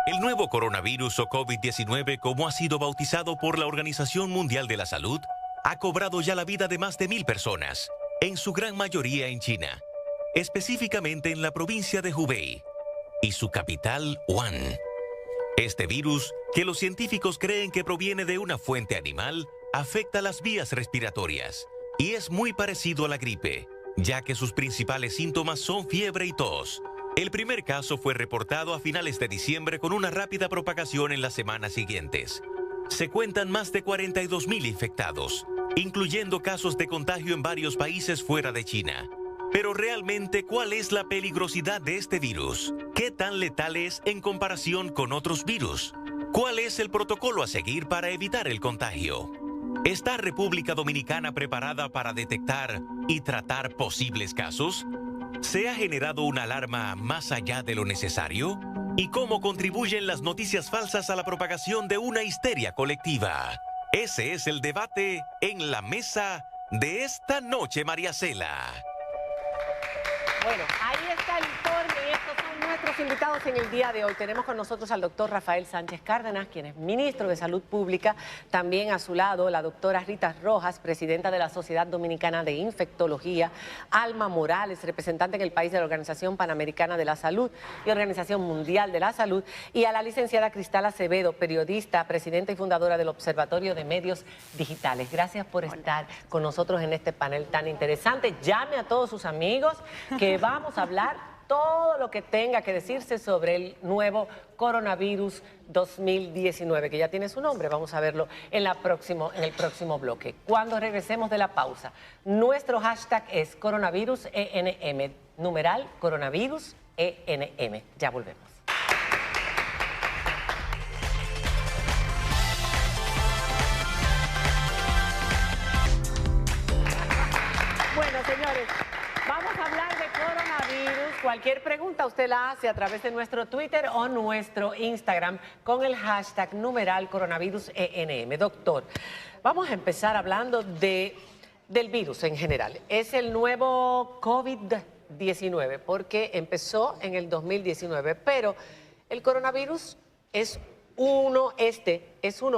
El nuevo coronavirus o COVID-19, como ha sido bautizado por la Organización Mundial de la Salud, ha cobrado ya la vida de más de 1.000 personas, en su gran mayoría en China, específicamente en la provincia de Hubei y su capital, Wuhan. Este virus, que los científicos creen que proviene de una fuente animal, afecta las vías respiratorias y es muy parecido a la gripe, ya que sus principales síntomas son fiebre y tos. El primer caso fue reportado a finales de diciembre con una rápida propagación en las semanas siguientes. Se cuentan más de 42.000 infectados, incluyendo casos de contagio en varios países fuera de China. Pero realmente, ¿cuál es la peligrosidad de este virus? ¿Qué tan letal es en comparación con otros virus? ¿Cuál es el protocolo a seguir para evitar el contagio? ¿Está República Dominicana preparada para detectar y tratar posibles casos? ¿Se ha generado una alarma más allá de lo necesario? ¿Y cómo contribuyen las noticias falsas a la propagación de una histeria colectiva? Ese es el debate en la mesa de esta noche, María Cela. Bueno, ahí está el informe y estos son nuestros invitados en el día de hoy. Tenemos con nosotros al doctor Rafael Sánchez Cárdenas, quien es ministro de Salud Pública. También a su lado la doctora Rita Rojas, presidenta de la Sociedad Dominicana de Infectología. Alma Morales, representante en el país de la Organización Panamericana de la Salud y Organización Mundial de la Salud. Y a la licenciada Cristal Acevedo, periodista, presidenta y fundadora del Observatorio de Medios Digitales. Gracias por estar con nosotros en este panel tan interesante. Llame a todos sus amigos que vamos a hablar todo lo que tenga que decirse sobre el nuevo coronavirus 2019, que ya tiene su nombre. Vamos a verlo en el próximo bloque. Cuando regresemos de la pausa, nuestro hashtag es coronavirus ENM, numeral coronavirus ENM. Ya volvemos. Bueno, señores, vamos a hablar de coronavirus. Cualquier pregunta usted la hace a través de nuestro Twitter o nuestro Instagram con el hashtag numeral coronavirus ENM. Doctor, vamos a empezar hablando del virus en general. Es el nuevo COVID-19 porque empezó en el 2019, pero el coronavirus es uno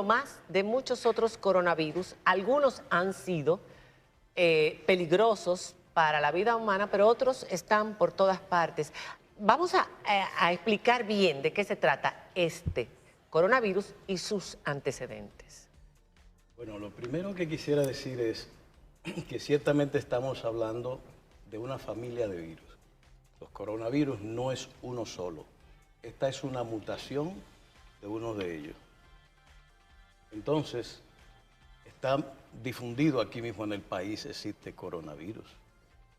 más de muchos otros coronavirus. Algunos han sido peligrosos para la vida humana, pero otros están por todas partes. Vamos a explicar bien de qué se trata este coronavirus y sus antecedentes. Bueno, lo primero que quisiera decir es que ciertamente estamos hablando de una familia de virus. Los coronavirus no es uno solo. Esta es una mutación de uno de ellos. Entonces, está difundido aquí mismo en el país, existe coronavirus.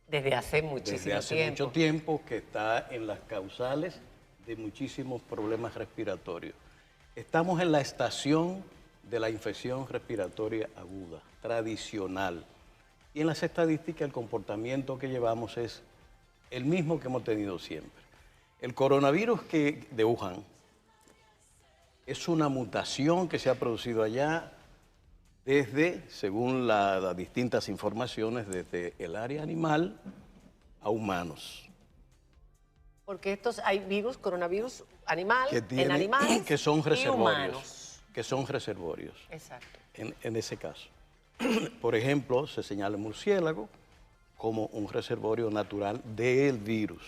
Desde hace muchísimo tiempo. Desde hace mucho tiempo, que está en las causales de muchísimos problemas respiratorios. Estamos en la estación de la infección respiratoria aguda, tradicional. Y en las estadísticas el comportamiento que llevamos es el mismo que hemos tenido siempre. El coronavirus de Wuhan es una mutación que se ha producido allá desde, según las distintas informaciones, desde el área animal a humanos. Porque hay coronavirus animal, en animales que son reservorios, y humanos. Que son reservorios. Exacto. En ese caso. Por ejemplo, se señala el murciélago como un reservorio natural del virus.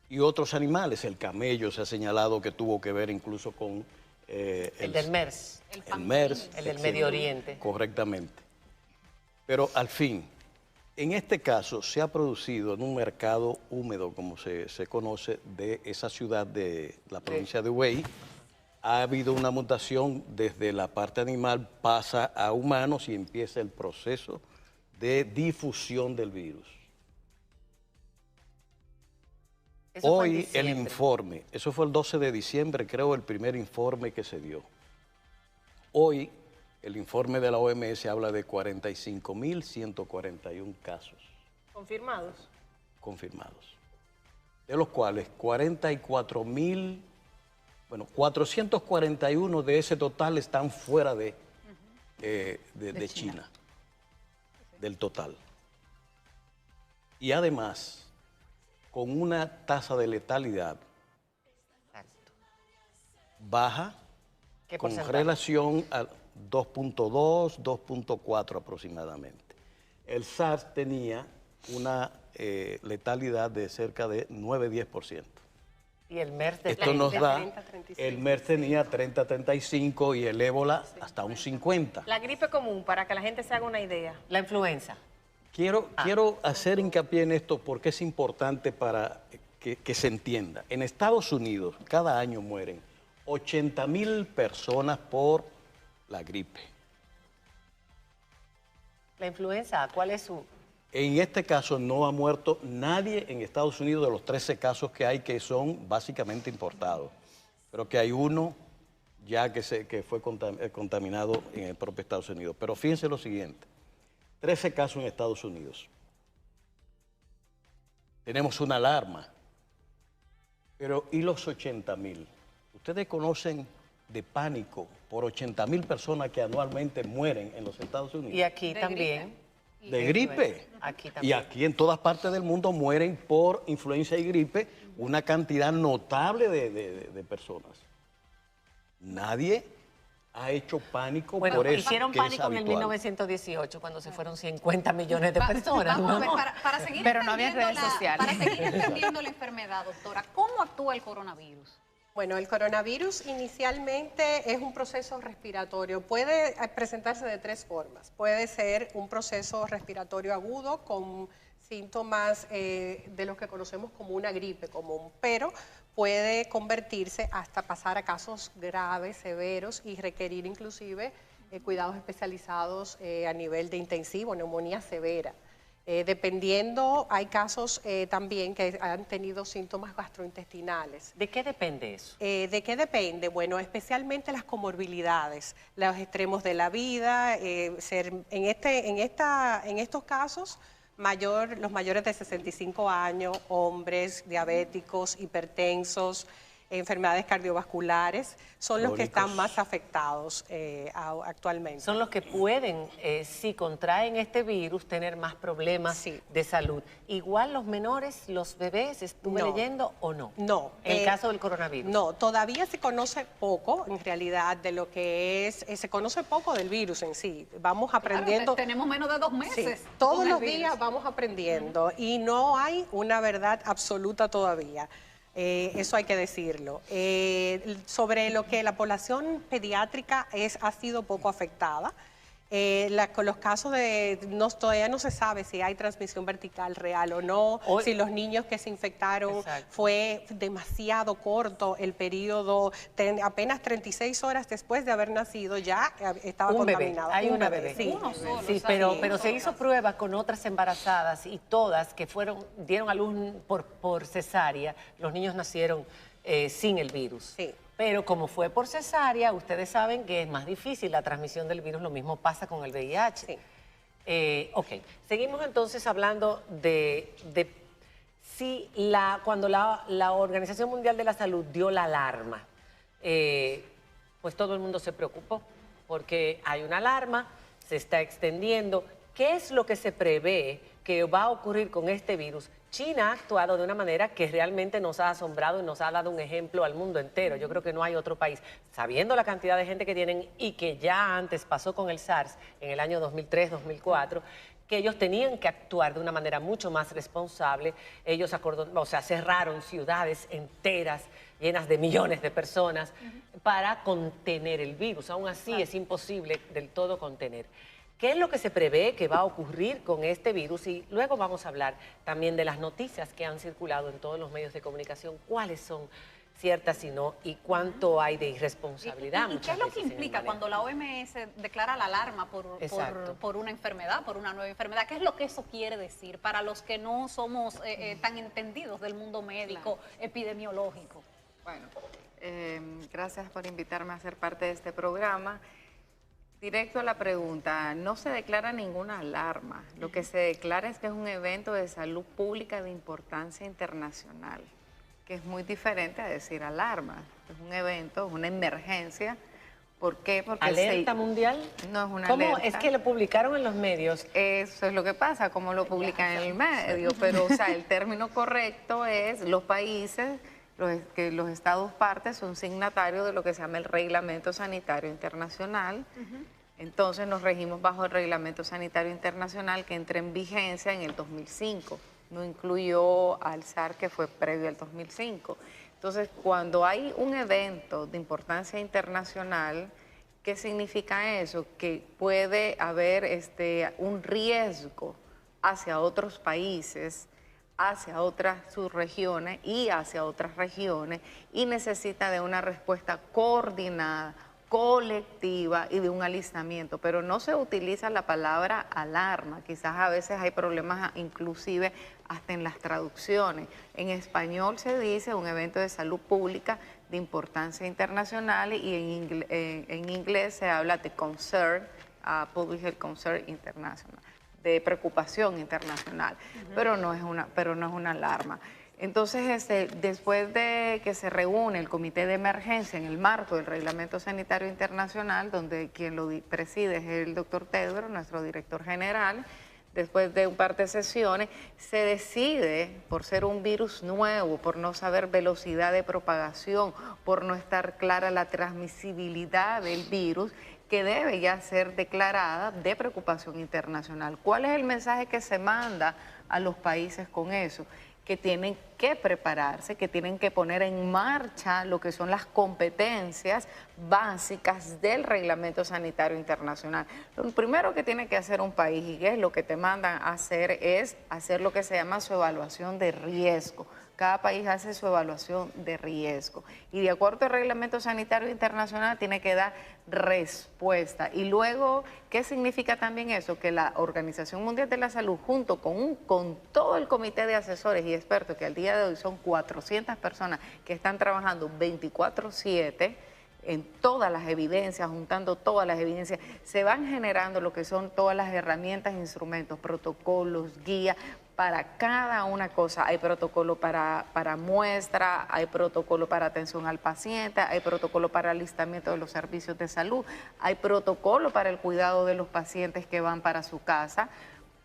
Y otros animales, el camello se ha señalado que tuvo que ver incluso con el del MERS. El MERS. El del Medio Oriente. Correctamente. Pero al fin, en este caso se ha producido en un mercado húmedo, como se conoce, de esa ciudad de la provincia de Hubei. Ha habido una mutación desde la parte animal, pasa a humanos y empieza el proceso de difusión del virus. Hoy el informe, eso fue el 12 de diciembre, creo, el primer informe que se dio. Hoy el informe de la OMS habla de 45.141 casos. ¿Confirmados? Confirmados. De los cuales 441 de ese total están fuera de China, del total. Y además, con una tasa de letalidad baja ¿Qué con porcentaje? relación a 2.2, 2.4 aproximadamente. El SARS tenía una letalidad de cerca de 9-10%. Y el MERS de Esto nos da, 30-35. el MERS tenía 30-35 y el ébola hasta un 50. La gripe común, para que la gente se haga una idea. la influenza. Quiero hacer hincapié en esto porque es importante para que se entienda. En Estados Unidos cada año mueren 80.000 personas por la gripe. La influenza, ¿cuál es su...? En este caso no ha muerto nadie en Estados Unidos de los 13 casos que hay que son básicamente importados. Pero que hay uno ya que fue contaminado en el propio Estados Unidos. Pero fíjense lo siguiente, 13 casos en Estados Unidos. Tenemos una alarma. Pero ¿y los 80.000? ¿Ustedes conocen de pánico por 80.000 personas que anualmente mueren en los Estados Unidos? Y aquí también. ¿De gripe? Aquí Y también. aquí en todas partes del mundo mueren por influenza y gripe una cantidad notable de personas. Nadie ha hecho pánico Bueno, por eso. hicieron que es pánico en el habitual. 1918 cuando se fueron 50 millones de personas. Vamos a ¿no? ver, para seguir Pero no había entendiendo redes sociales. Para seguir entendiendo la enfermedad, doctora, ¿cómo actúa el coronavirus? Bueno, el coronavirus inicialmente es un proceso respiratorio. Puede presentarse de tres formas. Puede ser un proceso respiratorio agudo con síntomas de los que conocemos como una gripe común, pero puede convertirse hasta pasar a casos graves, severos y requerir inclusive cuidados especializados a nivel de intensivo, neumonía severa. Dependiendo, hay casos también que han tenido síntomas gastrointestinales. ¿De qué depende eso? ¿De qué depende? Bueno, especialmente las comorbilidades, los extremos de la vida, en estos casos, los mayores de 65 años, hombres, diabéticos, hipertensos, enfermedades cardiovasculares, son los que están Crónicos. más afectados actualmente. Son los que pueden, si contraen este virus, tener más problemas Sí. de salud. Igual los menores, los bebés, ¿estuve No. leyendo o no? No. En el caso del coronavirus. No, todavía se conoce poco, en realidad, de lo que es, se conoce poco del virus en sí. Vamos aprendiendo. Claro, tenemos menos de 2 Sí, meses. todos con el los virus. días vamos aprendiendo y no hay una verdad absoluta todavía. Eso hay que decirlo. Sobre lo que la población pediátrica ha sido poco afectada. Con los casos todavía no se sabe si hay transmisión vertical real o no, Hoy- si los niños que se infectaron Exacto. fue demasiado corto el periodo, apenas 36 horas después de haber nacido ya estaba Un bebé, contaminado. hay Un una bebé. sí. Uno solo, Sí, exacto. pero se hizo pruebas con otras embarazadas y todas que dieron a luz por cesárea, los niños nacieron sin el virus. Sí. Pero como fue por cesárea, ustedes saben que es más difícil la transmisión del virus, lo mismo pasa con el VIH. Sí. Ok, seguimos entonces hablando de si cuando la Organización Mundial de la Salud dio la alarma, pues todo el mundo se preocupó porque hay una alarma, se está extendiendo. ¿Qué es lo que se prevé que va a ocurrir con este virus? China ha actuado de una manera que realmente nos ha asombrado y nos ha dado un ejemplo al mundo entero. Yo creo que no hay otro país, sabiendo la cantidad de gente que tienen y que ya antes pasó con el SARS en el año 2003-2004, que ellos tenían que actuar de una manera mucho más responsable. Ellos cerraron ciudades enteras llenas de millones de personas para contener el virus. Aún así es imposible del todo contener. ¿Qué es lo que se prevé que va a ocurrir con este virus? Y luego vamos a hablar también de las noticias que han circulado en todos los medios de comunicación, cuáles son ciertas y no, y cuánto hay de irresponsabilidad. ¿Y qué es lo que implica cuando la OMS declara la alarma Exacto. por una enfermedad, por una nueva enfermedad? ¿Qué es lo que eso quiere decir para los que no somos tan entendidos del mundo médico, epidemiológico? Bueno, gracias por invitarme a ser parte de este programa. Directo a la pregunta, no se declara ninguna alarma. Lo que se declara es que es un evento de salud pública de importancia internacional, que es muy diferente a decir alarma. Es un evento, es una emergencia. ¿Por qué? Porque ¿Alerta mundial? No es una ¿Cómo? alerta. Es que lo publicaron en los medios. Eso es lo que pasa, como lo publican en el medio, pero o sea, el término correcto es los países que los estados partes son signatarios de lo que se llama el Reglamento Sanitario Internacional. Entonces nos regimos bajo el Reglamento Sanitario Internacional que entra en vigencia en el 2005. No incluyó al SAR, que fue previo al 2005. Entonces, cuando hay un evento de importancia internacional, ¿qué significa eso? Que puede haber un riesgo hacia otros países, hacia otras subregiones y hacia otras regiones, y necesita de una respuesta coordinada, colectiva y de un alistamiento, pero no se utiliza la palabra alarma. Quizás a veces hay problemas inclusive hasta en las traducciones. En español se dice un evento de salud pública de importancia internacional, y en inglés se habla de concern, public health concern international, de preocupación internacional, pero no es una alarma. Entonces, después de que se reúne el Comité de Emergencia en el marco del Reglamento Sanitario Internacional, donde quien lo preside es el doctor Tedros, nuestro director general, después de un par de sesiones, se decide, por ser un virus nuevo, por no saber velocidad de propagación, por no estar clara la transmisibilidad del virus, que debe ya ser declarada de preocupación internacional. ¿Cuál es el mensaje que se manda a los países con eso? Que tienen que prepararse, que tienen que poner en marcha lo que son las competencias básicas del Reglamento Sanitario Internacional. Lo primero que tiene que hacer un país, y que es lo que te mandan a hacer, es hacer lo que se llama su evaluación de riesgo. Cada país hace su evaluación de riesgo y de acuerdo al Reglamento Sanitario Internacional tiene que dar respuesta. Y luego, ¿qué significa también eso? Que la Organización Mundial de la Salud, junto con todo el comité de asesores y expertos, que al día de hoy son 400 personas que están trabajando 24/7, en todas las evidencias, juntando todas las evidencias, se van generando lo que son todas las herramientas, instrumentos, protocolos, guías, para cada una cosa. Hay protocolo para muestra, hay protocolo para atención al paciente, hay protocolo para alistamiento de los servicios de salud, hay protocolo para el cuidado de los pacientes que van para su casa.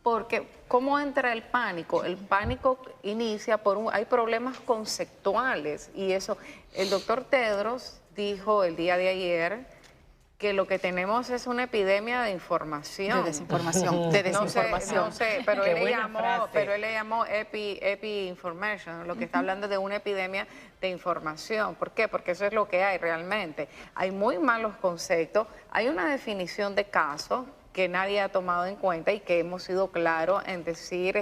Porque, ¿cómo entra el pánico? El pánico inicia hay problemas conceptuales, y eso, el doctor Tedros dijo el día de ayer que lo que tenemos es una epidemia de información. De desinformación. De desinformación. No sé, pero él le llamó epi-information, lo que está hablando de una epidemia de información. ¿Por qué? Porque eso es lo que hay realmente. Hay muy malos conceptos, hay una definición de caso que nadie ha tomado en cuenta y que hemos sido claros en decir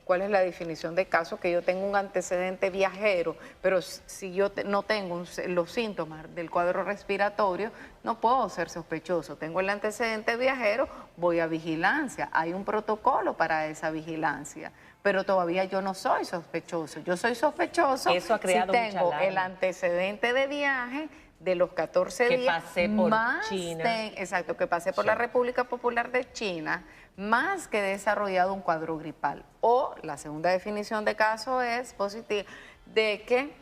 cuál es la definición de caso, que yo tengo un antecedente viajero, pero si yo no tengo los síntomas del cuadro respiratorio, no puedo ser sospechoso. Tengo el antecedente viajero, voy a vigilancia. Hay un protocolo para esa vigilancia, pero todavía yo no soy sospechoso. Yo soy sospechoso Eso ha creado si tengo mucha alarma. el antecedente de viaje de los 14 que días pasé por más China. exacto, que pasé por la República Popular de China, más que he desarrollado un cuadro gripal. O la segunda definición de caso es positiva, de que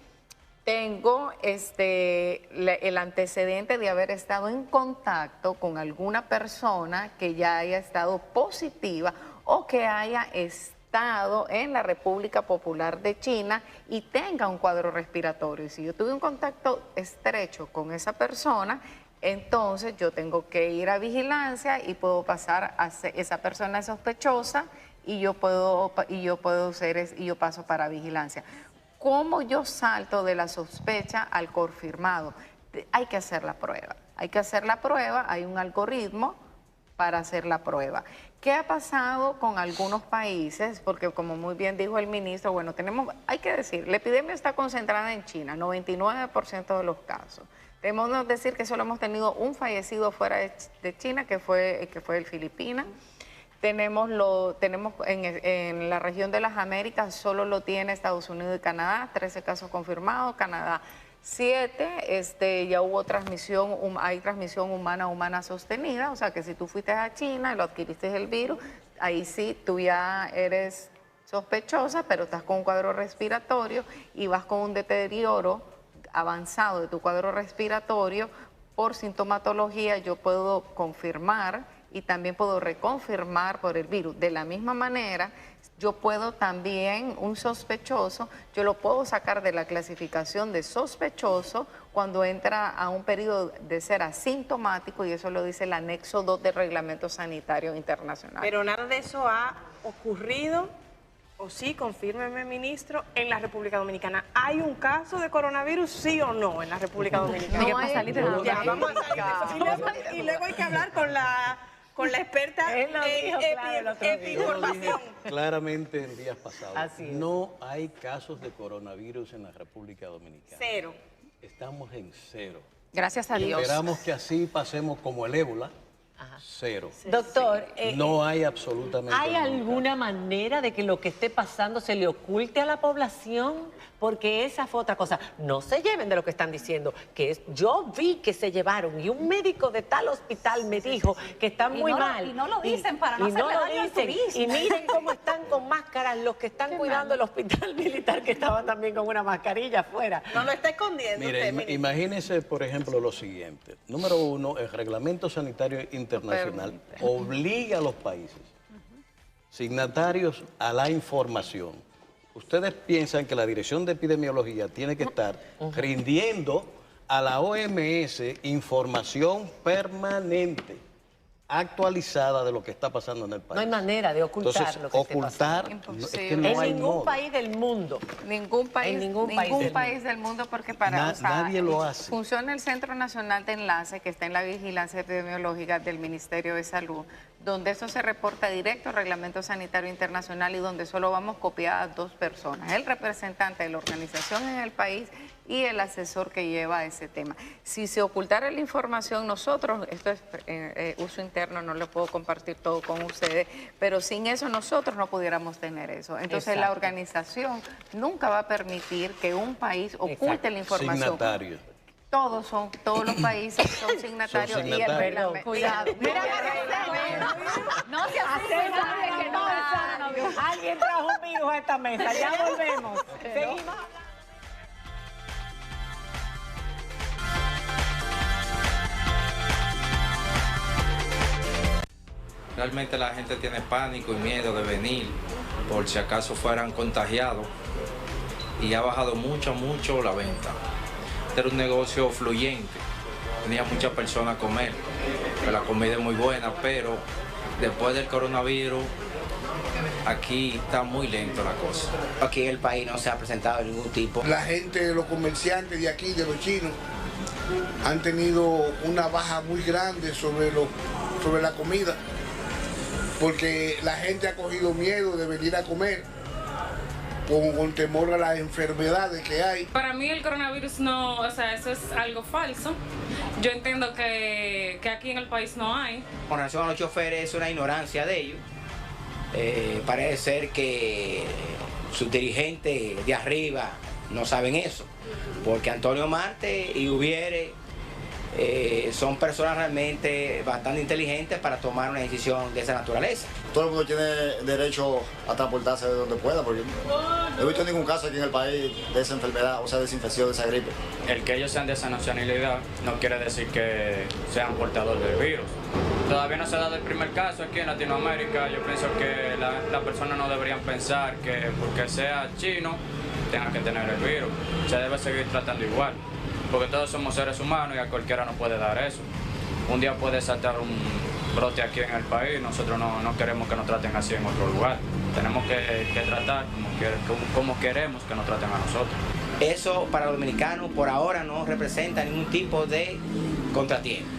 tengo el antecedente de haber estado en contacto con alguna persona que ya haya estado positiva o que haya estado en la República Popular de China y tenga un cuadro respiratorio. Y si yo tuve un contacto estrecho con esa persona, entonces yo tengo que ir a vigilancia y puedo pasar a ser, esa persona es sospechosa y yo paso para vigilancia. ¿Cómo yo salto de la sospecha al confirmado? Hay que hacer la prueba. Hay un algoritmo para hacer la prueba. ¿Qué ha pasado con algunos países? Porque como muy bien dijo el ministro, bueno, hay que decir, la epidemia está concentrada en China, 99% de los casos. Debemos decir que solo hemos tenido un fallecido fuera de China, que fue el Filipinas. Tenemos en la región de las Américas, solo lo tiene Estados Unidos y Canadá, 13 casos confirmados, Canadá 7, ya hubo hay transmisión humana sostenida, o sea que si tú fuiste a China y lo adquiriste el virus, ahí sí tú ya eres sospechosa, pero estás con un cuadro respiratorio y vas con un deterioro avanzado de tu cuadro respiratorio. Por sintomatología yo puedo confirmar y también puedo reconfirmar por el virus. De la misma manera, yo puedo también, un sospechoso, yo lo puedo sacar de la clasificación de sospechoso cuando entra a un periodo de ser asintomático, y eso lo dice el anexo 2 del Reglamento Sanitario Internacional. Pero nada de eso ha ocurrido, o sí, confírmeme, ministro, en la República Dominicana. ¿Hay un caso de coronavirus, sí o no, en la República Dominicana? No hay salir de la Ya, vamos a salir de eso. Y luego hay que hablar con la experta Él lo dijo, claro, el otro día. Yo lo dije epidemiología. claramente en días pasados. Así es. No hay casos de coronavirus en la República Dominicana. Cero. Estamos en cero. Gracias a Y Dios. esperamos que así pasemos como el ébola, cero. Doctor, No hay absolutamente ¿hay nunca. alguna manera de que lo que esté pasando se le oculte a la población? Porque esa fue otra cosa. No se lleven de lo que están diciendo, yo vi que se llevaron y un médico de tal hospital me dijo que están Y muy no lo- mal. y no lo dicen para no y hacerle lo daño al dicen. turismo. Y miren cómo están con máscaras los que están cuidando el hospital militar, que estaban también con una mascarilla afuera. No lo está escondiendo Mire, usted, ministro. imagínese, por ejemplo, lo siguiente. Número uno, el Reglamento Sanitario Internacional obliga a los países signatarios a la información. Ustedes piensan que la Dirección de Epidemiología tiene que estar rindiendo a la OMS información permanente, actualizada de lo que está pasando en el país. No hay manera de ocultar Entonces, lo que esté pasando. ocultar, es que Imposible. no En hay ningún modo. país del mundo. Ningún país, ningún país del del mundo, porque para Nadie lo hace. funciona el Centro Nacional de Enlace, que está en la vigilancia epidemiológica del Ministerio de Salud, donde eso se reporta directo al Reglamento Sanitario Internacional y donde solo vamos copiadas 2 personas, el representante de la organización en el país y el asesor que lleva ese tema. Si se ocultara la información, nosotros, esto es uso interno, no lo puedo compartir todo con ustedes, pero sin eso nosotros no pudiéramos tener eso. Entonces la Exacto. organización nunca va a permitir que un país oculte Exacto. la información. Signatarios. Todos los países son signatarios, Son y el signatarios. reglamento. Cuidado. Mira, no se asuste nadie que no Alguien trajo un virus a esta mesa. Ya volvemos. Seguimos. Realmente la gente tiene pánico y miedo de venir por si acaso fueran contagiados, y ha bajado mucho la venta. Este era un negocio fluyente, tenía muchas personas a comer, que la comida es muy buena, pero después del coronavirus aquí está muy lento la cosa. Aquí en el país no se ha presentado ningún tipo. La gente, los comerciantes de aquí, de los chinos, han tenido una baja muy grande sobre la comida, porque la gente ha cogido miedo de venir a comer con temor a las enfermedades que hay. Para mí el coronavirus no, o sea, eso es algo falso. Yo entiendo que aquí en el país no hay. Con relación a los choferes, es una ignorancia de ellos. Parece ser que sus dirigentes de arriba no saben eso, porque Antonio Marte y Ubiere son personas realmente bastante inteligentes para tomar una decisión de esa naturaleza. Todo el mundo tiene derecho a transportarse de donde pueda, porque no he visto ningún caso aquí en el país de esa enfermedad, o sea, de esa infección, de esa gripe. El que ellos sean de esa nacionalidad no quiere decir que sean portadores del virus. Todavía no se ha dado el primer caso aquí en Latinoamérica. Yo pienso que las personas no deberían pensar que porque sea chino tenga que tener el virus. Se debe seguir tratando igual, porque todos somos seres humanos y a cualquiera nos puede dar eso. Un día puede saltar un brote aquí en el país, nosotros no queremos que nos traten así en otro lugar. Tenemos que tratar como queremos que nos traten a nosotros. Eso para los dominicanos por ahora no representa ningún tipo de contratiempo.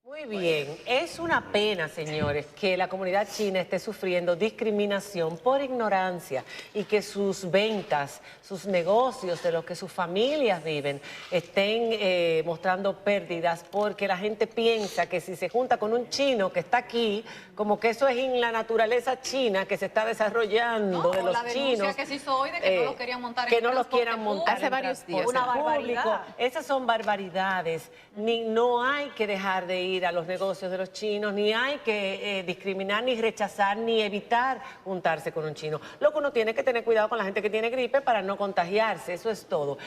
Muy bien, es una pena, señores, que la comunidad china esté sufriendo discriminación por ignorancia y que sus ventas, sus negocios, de los que sus familias viven, estén mostrando pérdidas porque la gente piensa que si se junta con un chino que está aquí, como que eso es en la naturaleza china que se está desarrollando No, de o los la denuncia chinos. que se hizo hoy de que no los querían montar en que no los transporte quieran montar público. Hace varios días. Una Una barbaridad. barbaridad. Esas son barbaridades. No hay que dejar de ir a los negocios de los chinos, ni hay que discriminar, ni rechazar, ni evitar juntarse con un chino. Lo que uno tiene que tener cuidado con la gente que tiene gripe para no contagiarse, eso es todo.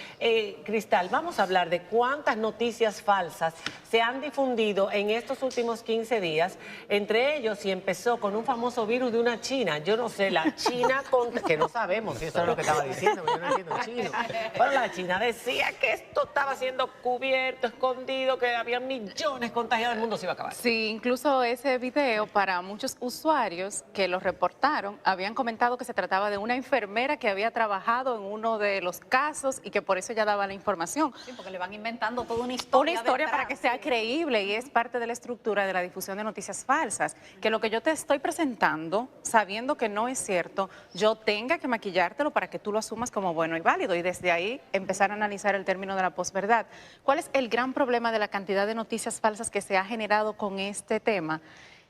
Cristal, vamos a hablar de cuántas noticias falsas se han difundido en estos últimos 15 días, entre ellos si empezó con un famoso virus de una china, yo no sé, la China, que no sabemos si eso es lo que estaba diciendo, yo no entiendo chino, pero la China decía que esto estaba siendo cubierto, escondido, que había millones contagiados, el mundo se iba a acabar. Sí, incluso ese video para muchos usuarios que lo reportaron, habían comentado que se trataba de una enfermera que había trabajado en uno de los casos y que por eso ya daba la información. Sí, porque le van inventando toda una historia. Una historia para que sea creíble y es parte de la estructura de la difusión de noticias falsas. Que lo que yo te estoy presentando, sabiendo que no es cierto, yo tenga que maquillártelo para que tú lo asumas como bueno y válido y desde ahí empezar a analizar el término de la posverdad. ¿Cuál es el gran problema de la cantidad de noticias falsas que se ha generado con este tema?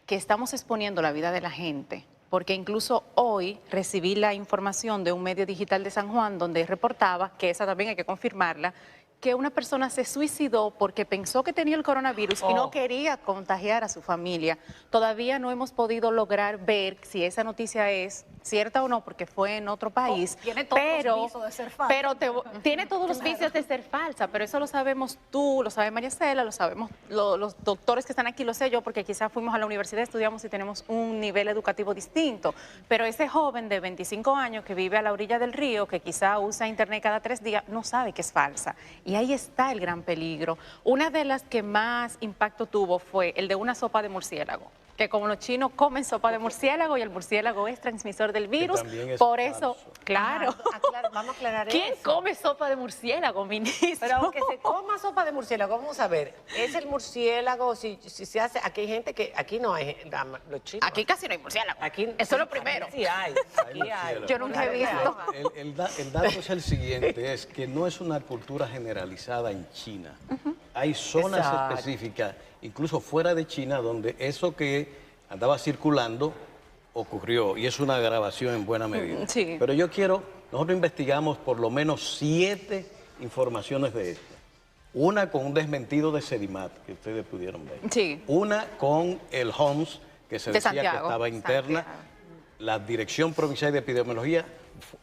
Que estamos exponiendo la vida de la gente. Porque incluso hoy recibí la información de un medio digital de San Juan donde reportaba, que esa también hay que confirmarla, que una persona se suicidó porque pensó que tenía el coronavirus y no quería contagiar a su familia. Todavía no hemos podido lograr ver si esa noticia es cierta o no, porque fue en otro país. Tiene todos los vicios de ser falsa. Pero tiene todos los vicios de ser falsa, pero eso lo sabemos tú, lo sabe María Cela, lo sabemos los doctores que están aquí, lo sé yo, porque quizás fuimos a la universidad, estudiamos y tenemos un nivel educativo distinto. Pero ese joven de 25 años que vive a la orilla del río, que quizá usa internet cada 3 días, no sabe que es falsa. Y ahí está el gran peligro. Una de las que más impacto tuvo fue el de una sopa de murciélago, que como los chinos comen sopa de murciélago y el murciélago es transmisor del virus, por eso, claro. Vamos a aclarar ¿Quién eso. come sopa de murciélago, ministro? Pero aunque se coma sopa de murciélago, vamos a ver, ¿es el murciélago, si se hace, aquí hay gente que, aquí no hay, los chinos. Aquí casi no hay murciélago. Aquí, eso es lo primero. Sí hay, aquí hay. Yo nunca he visto. El dato es el siguiente, es que no es una cultura generalizada en China. Hay zonas específicas, incluso fuera de China, donde eso que andaba circulando ocurrió, y es una grabación en buena medida. Sí. Pero nosotros investigamos por lo menos 7 informaciones de estas. Una con un desmentido de Sedimat, que ustedes pudieron ver. Sí. Una con el HOMS, que se decía Santiago. que estaba interna. La Dirección Provincial de Epidemiología,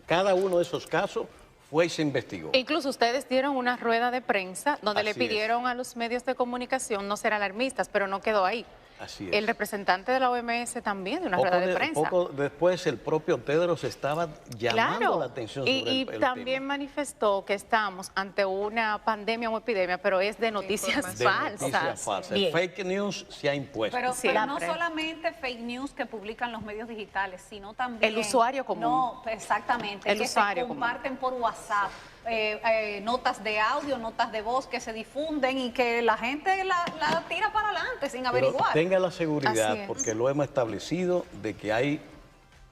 cada uno de esos casos fue y se investigó. Incluso ustedes dieron una rueda de prensa donde le Así pidieron a los medios de comunicación no ser alarmistas, pero no quedó ahí. Así es. El representante de la OMS también de una rueda de prensa. Poco después el propio Tedros estaba llamando Claro. la atención sobre y el también tema. manifestó que estamos ante una pandemia o epidemia, pero es de noticias De falsas. noticias falsas. El fake news se ha impuesto. Pero, Sí, pero no siempre. solamente fake news que publican los medios digitales, sino también... El usuario común. No, exactamente. El que usuario se común. comparten por WhatsApp. Notas de audio, notas de voz que se difunden y que la gente la tira para adelante sin Pero averiguar. tenga la seguridad, Así es. porque lo hemos establecido, de que hay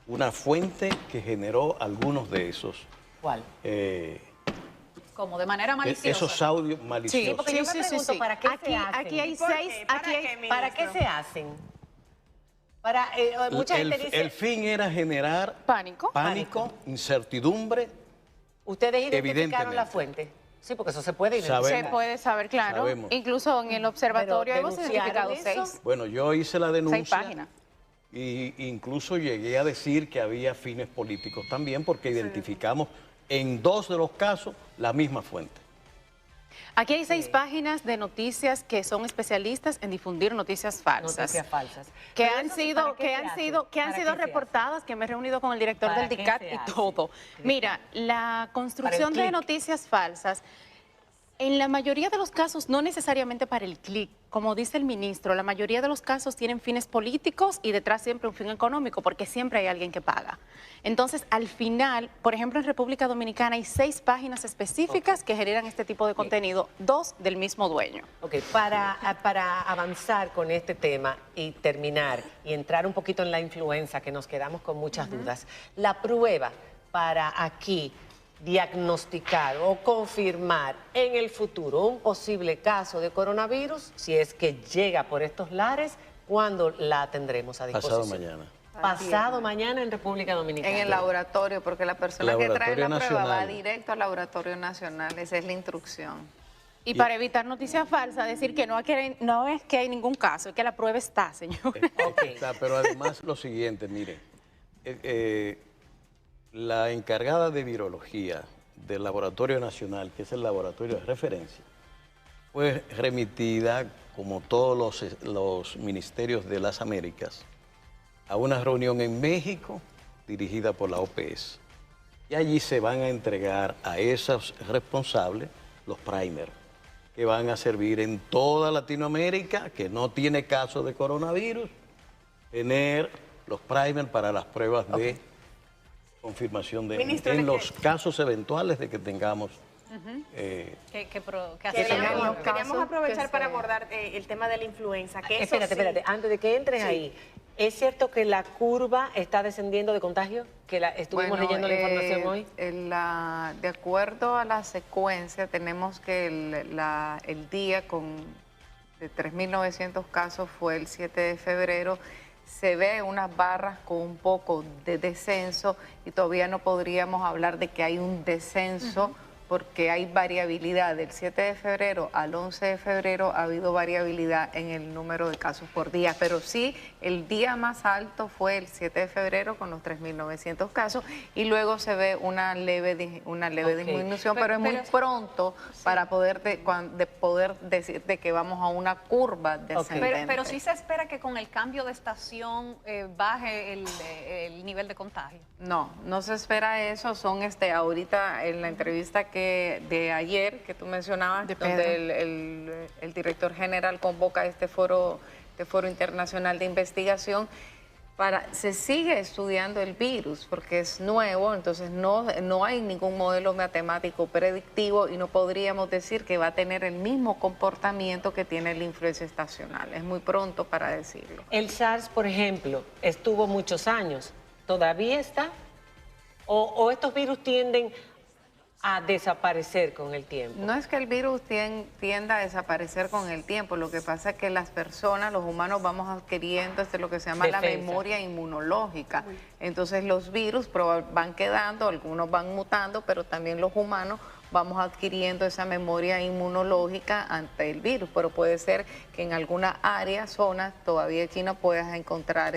una fuente que generó algunos de esos. ¿Cuál? Como de manera maliciosa. Esos audios maliciosos. Sí, porque yo me pregunto, ¿para qué se hacen? Aquí hay ¿Por 6, qué? ¿Para aquí qué, hay... ministro? ¿Para qué se hacen? Para, mucha gente dice... El fin era generar pánico, incertidumbre. ¿Ustedes identificaron Evidentemente. la fuente? Sí, porque eso se puede identificar. Sabemos. se puede saber, claro. Sabemos. Incluso en el observatorio Pero, hemos identificado ¿denunciaron 6. Bueno, yo hice la denuncia. 6 páginas. Y incluso llegué a decir que había fines políticos también, porque identificamos en 2 de los casos la misma fuente. Aquí hay 6 páginas de noticias que son especialistas en difundir noticias falsas. Noticias falsas. Que Pero han eso, sido, ¿para qué que se han hace? sido, que han ¿Para sido qué se reportadas, que me he reunido con el director ¿Para del qué DICAT se y hace? todo. Mira, la construcción de clic. noticias falsas, en la mayoría de los casos, no necesariamente para el clic, como dice el ministro, la mayoría de los casos tienen fines políticos y detrás siempre un fin económico, porque siempre hay alguien que paga. Entonces, al final, por ejemplo, en República Dominicana hay 6 páginas específicas que generan este tipo de contenido, 2 del mismo dueño. Ok, para avanzar con este tema y terminar y entrar un poquito en la influenza, que nos quedamos con muchas dudas, la prueba para aquí diagnosticar o confirmar en el futuro un posible caso de coronavirus, si es que llega por estos lares, ¿cuándo la tendremos a disposición? Pasado mañana. Pasado mañana en República Dominicana. En el laboratorio, porque la persona que trae la Laboratorio prueba va Nacional. directo al laboratorio nacional, esa es la instrucción. Y para evitar noticias falsas, decir que no es que hay ningún caso, es que la prueba está, señor. Está, pero además lo siguiente, mire, la encargada de virología del Laboratorio Nacional, que es el laboratorio de referencia, fue remitida, como todos los ministerios de las Américas, a una reunión en México dirigida por la OPS. Y allí se van a entregar a esos responsables los primers, que van a servir en toda Latinoamérica, que no tiene caso de coronavirus, tener los primers para las pruebas de confirmación de Ministro, en los casos eventuales de que tengamos Queríamos aprovechar para abordar el tema de la influenza. Que eso Espérate, antes de que entres ahí, ¿es cierto que la curva está descendiendo de contagio? Que estuvimos leyendo la información hoy. De acuerdo a la secuencia, tenemos que el día de 3.900 casos fue el 7 de febrero. Se ve unas barras con un poco de descenso y todavía no podríamos hablar de que hay un descenso porque hay variabilidad. Del 7 de febrero al 11 de febrero ha habido variabilidad en el número de casos por día, pero sí el día más alto fue el 7 de febrero con los 3.900 casos y luego se ve una leve disminución, pero es muy pronto para poder decir de que vamos a una curva descendente. Pero sí se espera que con el cambio de estación baje el nivel de contagio. No se espera eso. Son ahorita en la entrevista de ayer que tú mencionabas, donde el director general convoca este foro internacional de investigación. Se sigue estudiando el virus porque es nuevo, entonces no hay ningún modelo matemático predictivo y no podríamos decir que va a tener el mismo comportamiento que tiene la influenza estacional. Es muy pronto para decirlo. El SARS, por ejemplo, estuvo muchos años. ¿Todavía está? ¿O estos virus tienden a desaparecer con el tiempo? No es que el virus tienda a desaparecer con el tiempo, lo que pasa es que las personas, los humanos, vamos adquiriendo lo que se llama la memoria inmunológica. Entonces los virus van quedando, algunos van mutando, pero también los humanos vamos adquiriendo esa memoria inmunológica ante el virus, pero puede ser que en alguna área, zonas, todavía China puedas encontrar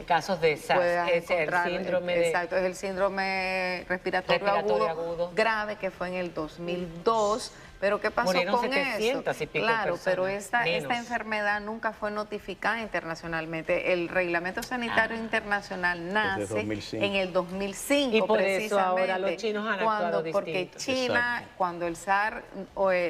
casos de SARS, es el síndrome respiratorio agudo grave, que fue en el 2002. Pero ¿qué pasó Murieron con 700 eso? y pico Claro, personas, pero esta enfermedad nunca fue notificada internacionalmente. El Reglamento Sanitario Internacional nace en el 2005, y por eso ahora los chinos han actuado porque China, cuando el SARS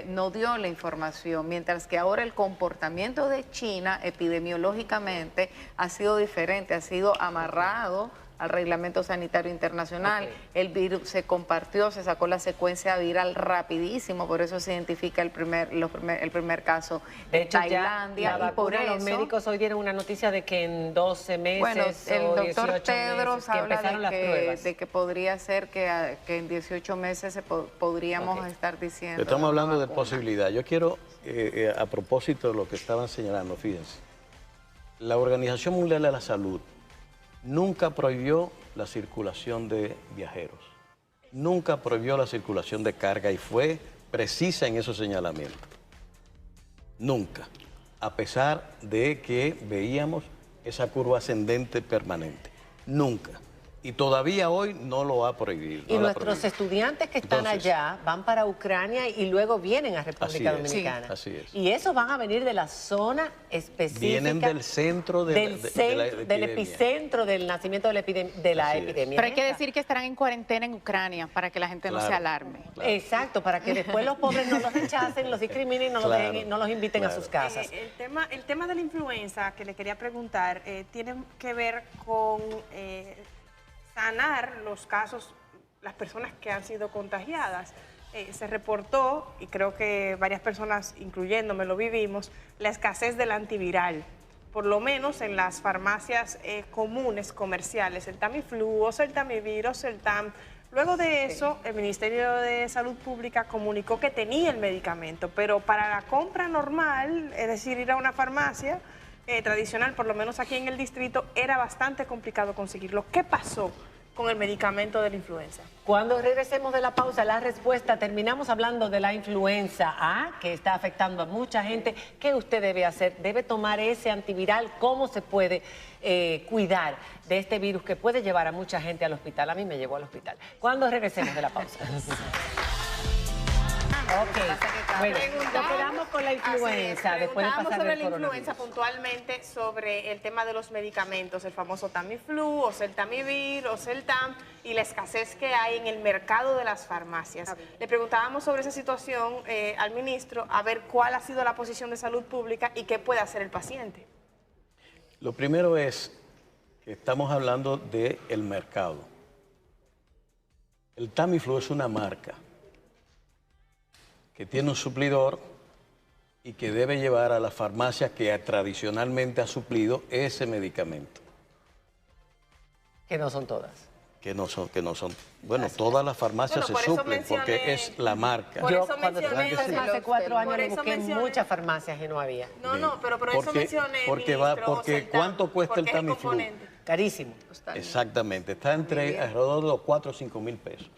no dio la información, mientras que ahora el comportamiento de China epidemiológicamente ha sido diferente, ha sido amarrado al Reglamento Sanitario Internacional. El virus se compartió, se sacó la secuencia viral rapidísimo, por eso se identifica el primer caso de Tailandia. Y por eso los médicos hoy dieron una noticia de que en 12 meses el o doctor 18 Tedros meses, que habla empezaron las pruebas. de que podría ser que en 18 meses podríamos estar diciendo. Estamos hablando de posibilidad. Yo quiero, a propósito de lo que estaban señalando, fíjense, la Organización Mundial de la Salud nunca prohibió la circulación de viajeros, nunca prohibió la circulación de carga y fue precisa en esos señalamientos. Nunca, a pesar de que veíamos esa curva ascendente permanente. Nunca. Y todavía hoy no lo ha prohibido. Y nuestros estudiantes que están allá van para Ucrania y luego vienen a República Dominicana. Así es. Y esos van a venir de la zona específica. Vienen del centro del epicentro del nacimiento de la epidemia. Pero hay que decir que estarán en cuarentena en Ucrania para que la gente no se alarme. Claro. Exacto, para que después los pobres no los rechacen, los discriminen y no los inviten a sus casas. El tema de la influenza que le quería preguntar tiene que ver con sanar los casos, las personas que han sido contagiadas. Se reportó, y creo que varias personas, incluyéndome, lo vivimos, la escasez del antiviral, por lo menos en las farmacias comunes, comerciales, el Tamiflu, Oseltamivir, Oseltam. Luego de eso, el Ministerio de Salud Pública comunicó que tenía el medicamento, pero para la compra normal, es decir, ir a una farmacia tradicional, por lo menos aquí en el distrito, era bastante complicado conseguirlo. ¿Qué pasó? con el medicamento de la influenza. Cuando regresemos de la pausa, la respuesta, terminamos hablando de la influenza A, que está afectando a mucha gente. ¿Qué usted debe hacer? ¿Debe tomar ese antiviral? ¿Cómo se puede cuidar de este virus que puede llevar a mucha gente al hospital? A mí me llevó al hospital. Cuando regresemos de la pausa. Ok, bueno, nos quedamos con la influenza. Después de pasar sobre el la coronavirus. influenza, puntualmente sobre el tema de los medicamentos, el famoso Tamiflu, Oseltamivir, Oseltam, y la escasez que hay en el mercado de las farmacias. Le preguntábamos sobre esa situación al ministro, a ver cuál ha sido la posición de salud pública y qué puede hacer el paciente. Lo primero es que estamos hablando del mercado. El Tamiflu es una marca que tiene un suplidor y que debe llevar a las farmacias que tradicionalmente ha suplido ese medicamento. Que no son todas. Que no son. Bueno, todas las farmacias se suplen porque es la marca. Yo cuando tuve hace 4 años me busqué muchas farmacias y no había. Pero por eso mencioné, porque ¿cuánto cuesta el Tamiflu? Carísimo. Exactamente, está entre alrededor de los 4 o 5 mil pesos.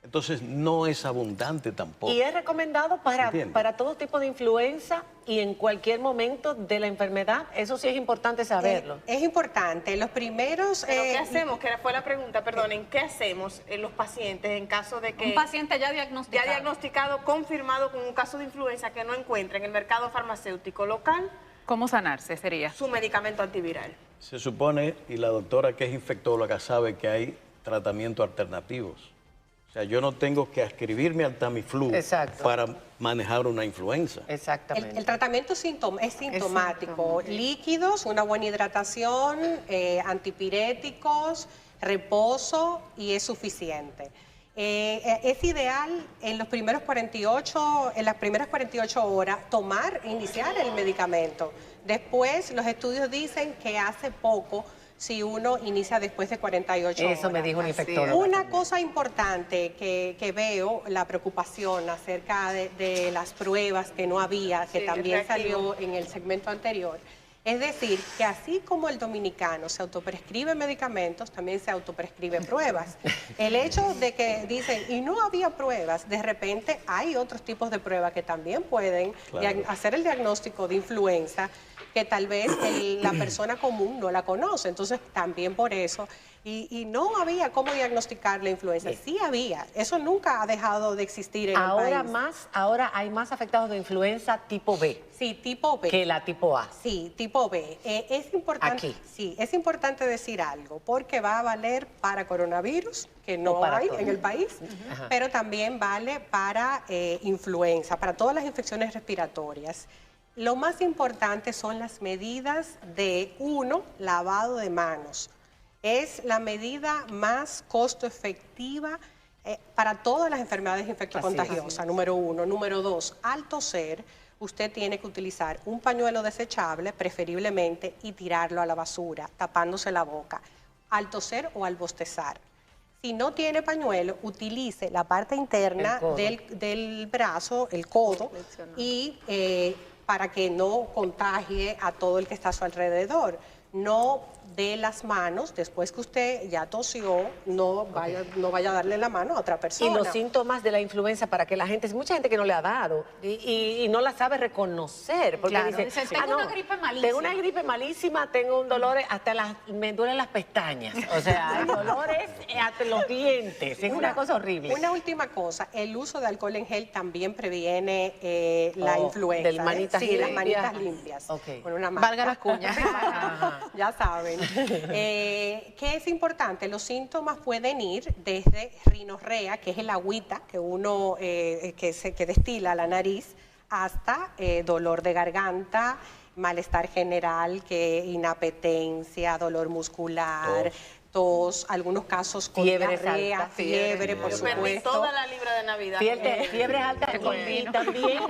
Entonces no es abundante tampoco. Y es recomendado para todo tipo de influenza y en cualquier momento de la enfermedad. Eso sí es importante saberlo. Es importante. Los primeros... ¿Pero qué hacemos? Que fue la pregunta, perdonen. ¿Qué hacemos en los pacientes en caso de que... Un paciente ya diagnosticado, confirmado con un caso de influenza que no encuentra en el mercado farmacéutico local? ¿Cómo sanarse sería? Su medicamento antiviral. Se supone, y la doctora que es infectóloga sabe que hay tratamientos alternativos. O sea, yo no tengo que ascribirme al Tamiflu para manejar una influenza. Exactamente. El tratamiento es sintomático. Líquidos, una buena hidratación, antipiréticos, reposo y es suficiente. Es ideal en las primeras 48 horas iniciar el medicamento. Después los estudios dicen que hace poco si uno inicia después de 48 horas. Eso me dijo un infectólogo. Una cosa importante que veo, la preocupación acerca de las pruebas que no había, que también salió en el segmento anterior. Es decir, que así como el dominicano se autoprescribe medicamentos, también se autoprescribe pruebas. El hecho de que dicen, y no había pruebas, de repente hay otros tipos de pruebas que también pueden hacer el diagnóstico de influenza, que tal vez la persona común no la conoce. Entonces, también por eso. Y no había cómo diagnosticar la influenza. Sí había. Eso nunca ha dejado de existir en el país. Ahora hay más afectados de influenza tipo B. Sí, tipo B. Que la tipo A. Sí, tipo B. Es importante, Aquí. Sí, es importante decir algo, porque va a valer para coronavirus, que no hay en el país, pero también vale para influenza, para todas las infecciones respiratorias. Lo más importante son las medidas de, lavado de manos. Es la medida más costo efectiva para todas las enfermedades infectocontagiosas, número 1. Número 2, al toser, usted tiene que utilizar un pañuelo desechable, preferiblemente, y tirarlo a la basura, tapándose la boca, al toser o al bostezar. Si no tiene pañuelo, utilice la parte interna del brazo, el codo, y para que no contagie a todo el que está a su alrededor. No dé las manos, después que usted ya tosió, no vaya a darle la mano a otra persona. Y los síntomas de la influenza para que la gente, mucha gente que no le ha dado y no la sabe reconocer, porque dice, tengo una gripe malísima. Tengo una gripe malísima, tengo un dolor, me duelen las pestañas, o sea, el dolor es hasta los dientes, es una cosa horrible. Una última cosa, el uso de alcohol en gel también previene la influenza. Las manitas limpias. Las manitas limpias. Con una manta. Valga la cuña. Ya saben. ¿Qué es importante? Los síntomas pueden ir desde rinorrea, que es el agüita que uno que destila la nariz, hasta dolor de garganta, malestar general, inapetencia, dolor muscular, tos, algunos casos con diarrea, fiebre, por supuesto. Perdí toda la libra de Navidad. Fiebre alta y también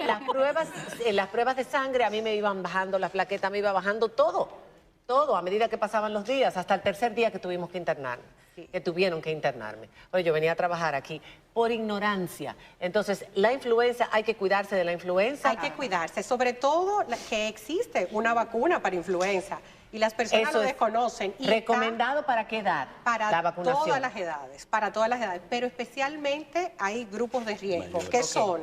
las pruebas de sangre, a mí me iban bajando, las plaquetas me iba bajando todo. todo a medida que pasaban los días, hasta el tercer día que tuvimos que internarnos. Que tuvieron que internarme. Oye, yo venía a trabajar aquí por ignorancia. Entonces, la influenza, hay que cuidarse de la influenza. Hay que cuidarse, sobre todo que existe una vacuna para influenza y las personas lo desconocen. Y ¿recomendado para qué edad? Para la vacunación. todas las edades, para todas las edades, pero especialmente hay grupos de riesgo que son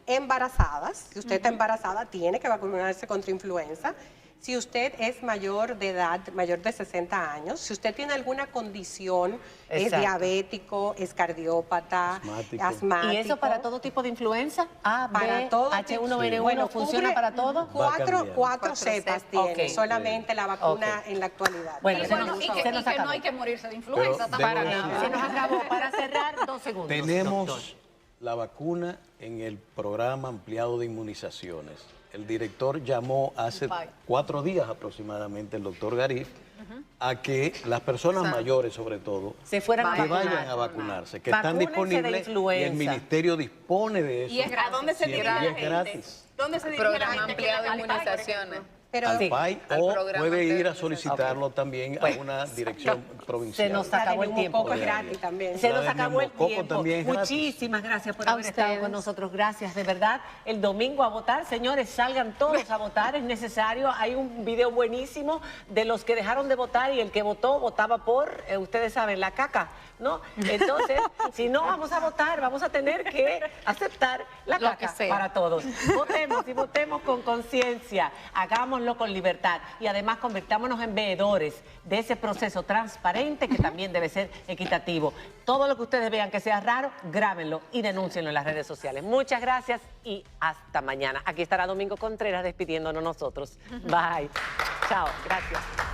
embarazadas. Si usted está embarazada, tiene que vacunarse contra influenza. Si usted es mayor de edad, mayor de 60 años, si usted tiene alguna condición, es diabético, es cardiópata, asmático. ¿Y eso para todo tipo de influenza? A, B, para todo H1N1, bueno, ¿funciona para todo? Cuatro cepas tiene, solamente la vacuna en la actualidad. Bueno, y que no hay que morirse de influenza. Para nada. Se nos acabó. Para cerrar, 2 segundos. Tenemos la vacuna en el programa ampliado de inmunizaciones. El director llamó hace 4 días aproximadamente, el doctor Garif, a que las personas mayores, sobre todo, se fueran que vayan a vacunarse, que están disponibles y el ministerio dispone de eso. ¿Y ¿a dónde se dirige la gente? Gratis. ¿Dónde se dirige la Programa gente? ampliado de inmunizaciones. Al PAI, o puede ir a solicitarlo también a una dirección provincial. Se nos acabó el tiempo. Es gratis también. Se nos acabó el tiempo. Es muchísimas gracias por haber estado con nosotros. Gracias, de verdad. El domingo a votar, señores, salgan todos a votar. Es necesario. Hay un video buenísimo de los que dejaron de votar y el que votó, votaba por, ustedes saben, la caca, ¿no? Entonces, si no vamos a votar, vamos a tener que aceptar la caca para todos. Votemos y votemos con conciencia. Hagámoslo con libertad y además convirtámonos en veedores de ese proceso transparente que también debe ser equitativo. Todo lo que ustedes vean que sea raro, grábenlo y denúncienlo en las redes sociales. Muchas gracias y hasta mañana. Aquí estará Domingo Contreras despidiéndonos nosotros. Bye. Chao. Gracias.